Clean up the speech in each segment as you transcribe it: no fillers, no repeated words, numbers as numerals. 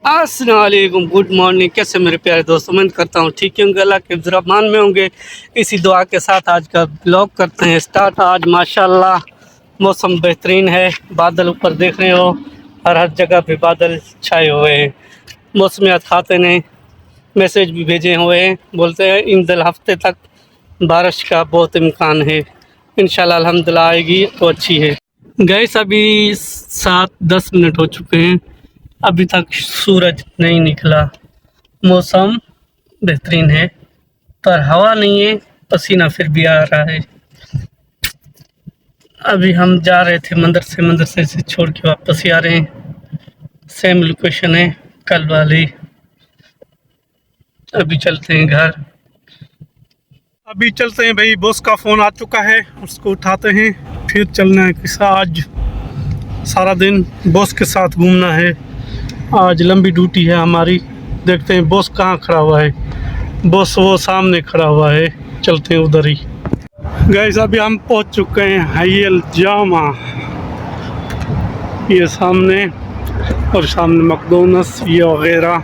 अस्सलाम वालेकुम, good morning. कैसे मेरे प्यारे दोस्तों, उम्मीद करता हूँ ठीक होंगे, अल्लाह के रहमान में होंगे। इसी दुआ के साथ आज का ब्लॉग करते हैं स्टार्ट। आज माशाल्लाह मौसम बेहतरीन है, बादल ऊपर देख रहे हो, हर जगह पे बादल छाए हुए हैं। मौसमियात खाते ने मैसेज भी भेजे हुए हैं, बोलते हैं इन दल हफ्ते तक बारिश का बहुत इम्कान है। इंशाल्लाह अल्हम्दुलिल्लाह आएगी तो अच्छी है। गैस अभी 7-10 मिनट हो चुके हैं, अभी तक सूरज नहीं निकला। मौसम बेहतरीन है पर हवा नहीं है, पसीना फिर भी आ रहा है। अभी हम जा रहे थे मदरसे से छोड़ के वापस ही आ रहे हैं। सेम लोकेशन है कल वाली। अभी चलते हैं घर। अभी चलते हैं भाई, बॉस का फ़ोन आ चुका है, उसको उठाते हैं फिर चलना है। किसा आज सारा दिन बॉस के साथ घूमना है। आज लंबी ड्यूटी है हमारी। देखते हैं बॉस कहाँ खड़ा हुआ है। बॉस वो सामने खड़ा हुआ है, चलते हैं उधर ही। गाइस अभी हम पहुंच चुके हैं हायल जामा, ये सामने, और सामने मैकडॉनल्ड्स ये वगैरह।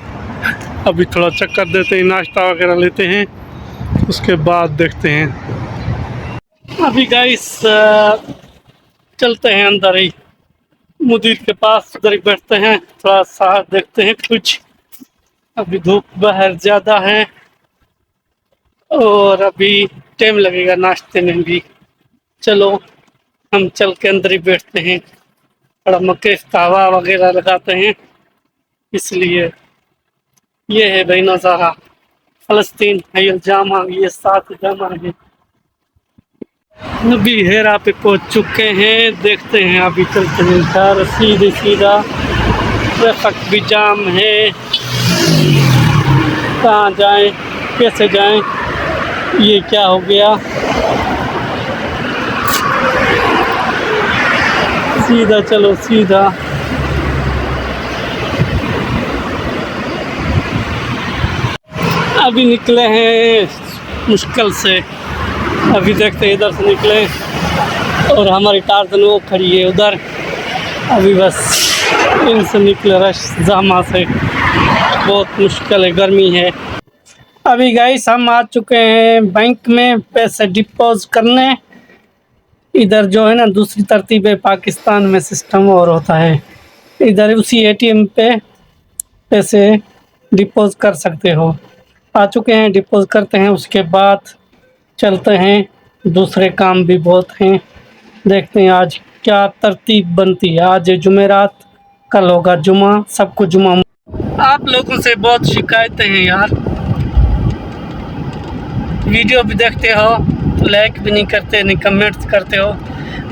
अभी थोड़ा चक्कर देते हैं, नाश्ता वगैरह लेते हैं, उसके बाद देखते हैं। अभी गाइस चलते हैं अंदर ही, मुदीर के पास उधर ही बैठते हैं, थोड़ा सा देखते हैं कुछ। अभी धूप बाहर ज़्यादा है और अभी टाइम लगेगा नाश्ते में भी। चलो हम चल के अंदर ही बैठते हैं, थोड़ा मक्के का हवा वगैरह लगाते हैं। इसलिए ये है भाई नज़ारा फ़लस्तीन हायल जामा, ये 7 जामा है। अभी हेरा पे पहुंच चुके हैं, देखते हैं। अभी चलते हैं घर सीधा। ट्रैफिक भी जाम है, कहाँ जाएं, कैसे जाएं, ये क्या हो गया। सीधा चलो सीधा। अभी निकले हैं मुश्किल से, अभी देखते हैं इधर से निकले और हमारी टार्जन वो खड़ी है उधर। अभी बस इनसे निकले, रश जामा से बहुत मुश्किल है, गर्मी है। अभी गाइस हम आ चुके हैं बैंक में पैसे डिपॉजिट करने। इधर जो है ना दूसरी तरतीब है, पाकिस्तान में सिस्टम और होता है। इधर उसी एटीएम पे पैसे डिपॉजिट कर सकते हो। आ चुके हैं, डिपॉजिट करते हैं, उसके बाद चलते हैं। दूसरे काम भी बहुत हैं, देखते हैं आज क्या तरतीब बनती है। आज जुमेरात, कल होगा जुमा, सबको जुमा। आप लोगों से बहुत शिकायतें हैं यार, वीडियो भी देखते हो तो लाइक भी नहीं करते, नहीं कमेंट्स करते हो।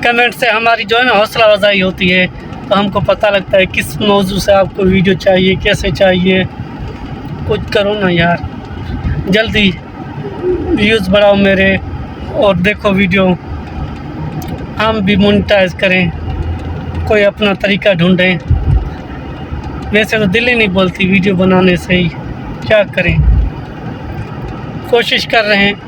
कमेंट से हमारी जो है ना हौसला अफजाई होती है, तो हमको पता लगता है किस मौजू से आपको वीडियो चाहिए, कैसे चाहिए। कुछ करो ना यार, जल्दी व्यूज़ बढ़ाओ मेरे और देखो वीडियो, हम भी मोनेटाइज करें, कोई अपना तरीका ढूंढें। वैसे तो दिल ही नहीं बोलती वीडियो बनाने से ही, क्या करें, कोशिश कर रहे हैं।